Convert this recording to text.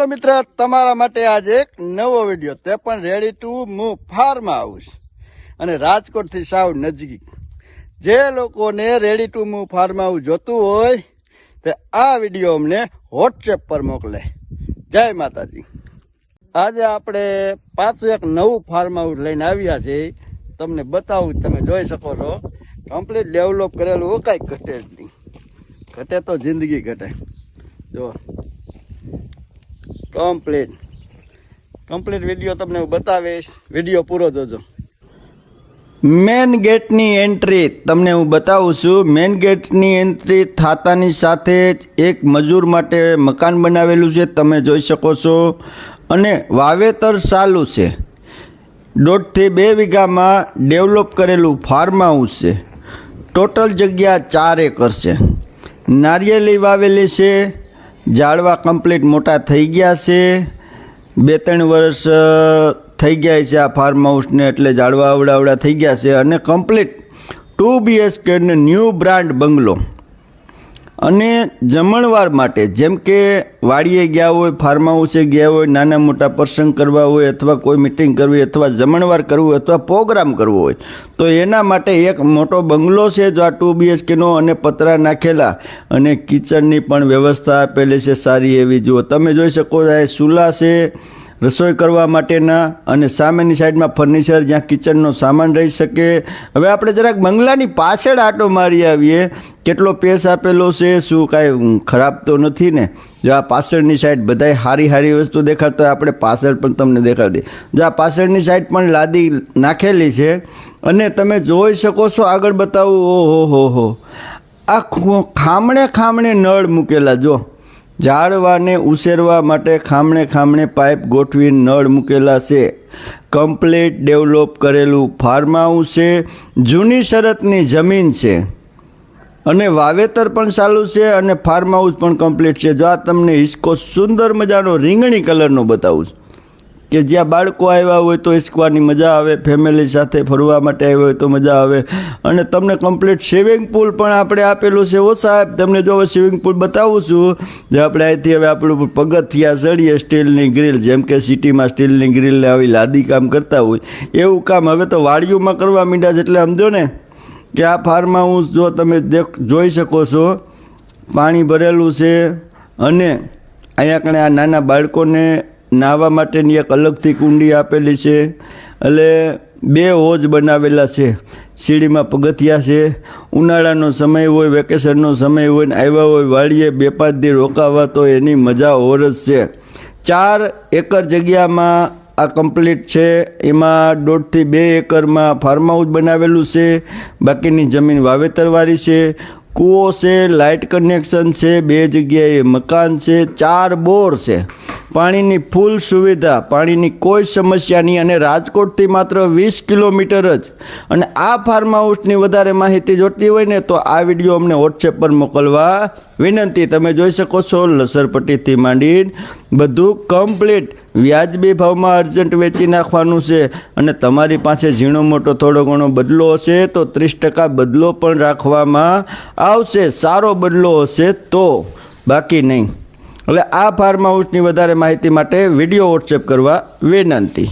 હાલો મિત્ર, તમારા માટે આજે એક નવો વિડીયો, તે પણ ready to move farm house અને રાજકોટથી સાવ નજીક. જે લોકોને ready to move farm house જોતું હોય તે આ વિડીયો અમને વોટ્સએપ પર મોકલે. જય માતાજી. આજે આપણે પાછું એક નવું ફાર્મ હાઉસ લઈને આવ્યા છે. તમને બતાવું, તમે જોઈ શકો છો. કમ્પ્લીટ ડેવલપ કરેલું, કાંઈ ઘટે જ નહીં. ઘટે તો જિંદગી ઘટે. જો કમ્પ્લીટ વિડીયો તમને હું બતાવીશ. વિડીયો પૂરો જોજો. મેન ગેટની એન્ટ્રી તમને હું બતાવું છું. મેન ગેટની એન્ટ્રી થતાની સાથે જ એક મજૂર માટે મકાન બનાવેલું છે, તમે જોઈ શકો છો. અને વાવેતર ચાલુ છે. 1.5 થી 2 વીઘામાં ડેવલપ કરેલું ફાર્મ હાઉસ છે. ટોટલ જગ્યા 4 એકર છે. નારિયેળી વાવેલી છે. ઝાડવા કમ્પ્લીટ મોટા થઈ ગયા છે. 2-3 વર્ષ થઈ ગયા છે આ ફાર્મ હાઉસને, એટલે ઝાડવા આવડા થઈ ગયા છે. અને કમ્પ્લીટ 2 BHK ને ન્યૂ બ્રાન્ડ બંગલો. અને જમણવાર માટે, જેમ કે વાડીએ ગયા હોય, ફાર્મ હાઉસે ગયા હોય, નાના મોટા પ્રસંગ કરવા હોય, અથવા કોઈ મિટિંગ કરવી, અથવા જમણવાર કરવું હોય, અથવા પ્રોગ્રામ કરવો હોય, તો એના માટે એક મોટો બંગલો છે જો આ 2 BHKનો, અને પતરા નાખેલા, અને કિચનની પણ વ્યવસ્થા આપેલી છે સારી એવી. જુઓ, તમે જોઈ શકો છો, ચૂલા છે રસોઈ કરવા માટેના, અને સામેની સાઈડમાં ફર્નિચર જ્યાં કિચનનો સામાન રહી શકે. હવે આપણે જરાક બંગલાની પાછળ આંટો મારી આવીએ. કેટલો પેસ આપેલો છે, શું કાંઈ ખરાબ તો નથી ને? જો આ પાછળની સાઈડ બધાય સારી વસ્તુ દેખાડતો હોય, આપણે પાછળ પણ તમને દેખાડી દઈએ. જો આ પાછળની સાઈડ પણ લાદી નાખેલી છે. અને તમે જોઈ શકો છો, આગળ બતાવું, ઓહો, આ ખામણે નળ મૂકેલા. જો ઝાડવાને ઉછેરવા માટે ખામણે પાઇપ ગોઠવી નળ મૂકેલા છે. કમ્પ્લીટ ડેવલપ કરેલું ફાર્મ હાઉસ છે. જૂની શરતની જમીન છે. અને વાવેતર પણ ચાલુ છે, અને ફાર્મ હાઉસ પણ કમ્પ્લીટ છે. જો આ તમને હિસકો સુંદર મજાનો રીંગણી કલરનો બતાવું છું, કે જ્યાં બાળકો આવ્યા હોય તો હિસકવાની મજા આવે, ફેમિલી સાથે ફરવા માટે આવ્યા હોય તો મજા આવે. અને તમને કમ્પ્લીટ સ્વિમિંગ પુલ પણ આપણે આપેલું છે. ઓ સાહેબ, તમને જો સ્વિમિંગ પુલ બતાવું છું. જે આપણે અહીંથી હવે આપણું પગથિયા ચડીએ, સ્ટીલની ગ્રીલ, જેમ કે સિટીમાં સ્ટીલની ગ્રીલને આવી લાદી કામ કરતા હોય, એવું કામ હવે તો વાડીઓમાં કરવા માંડ્યા છે. એટલે સમજો ને કે આ ફાર્મ હાઉસ જો તમે જોઈ શકો છો, પાણી ભરેલું છે. અને અહીંયા કણે આ નાના બાળકોને નાહવા માટેની એક અલગથી કુંડી આપેલી છે. એટલે 2 હોજ બનાવેલા છે. સીડીમાં પગથિયા છે. ઉનાળાનો સમય હોય, વેકેશનનો સમય હોય ને આવ્યા હોય વાડીએ 2-5 દી રોકાવા, તો એની મજા ઓર જ છે. 4 એકર જગ્યામાં આ કમ્પ્લીટ છે. એમાં 1.5 થી 2 એકરમાં ફાર્મ હાઉસ બનાવેલું છે. બાકીની જમીન વાવેતરવાળી છે. કૂવો છે, લાઇટ કનેક્શન છે, 2 જગ્યાએ મકાન છે, 4 બોર છે. પાણીની ફૂલ સુવિધા, પાણીની કોઈ સમસ્યા નહીં. અને રાજકોટથી માત્ર 20 કિલોમીટર જ. અને આ ફાર્મ હાઉસની વધારે માહિતી જોઈતી હોય ને, તો આ વિડીયો અમને વોટ્સએપ પર મોકલવા વિનંતી. તમે જોઈ શકો છો, લસરપટ્ટીથી માંડીને બધું કમ્પ્લીટ વ્યાજબી ભાવમાં અર્જન્ટ વેચી નાખવાનું છે. અને તમારી પાસે ઝીણો મોટો થોડો ઘણો બદલો હશે તો 30% બદલો પણ રાખવામાં આવશે. સારો બદલો હશે તો, બાકી નહીં. એટલે આ ફાર્મ હાઉસની વધારે માહિતી માટે વિડીયો વોટ્સએપ કરવા વિનંતી.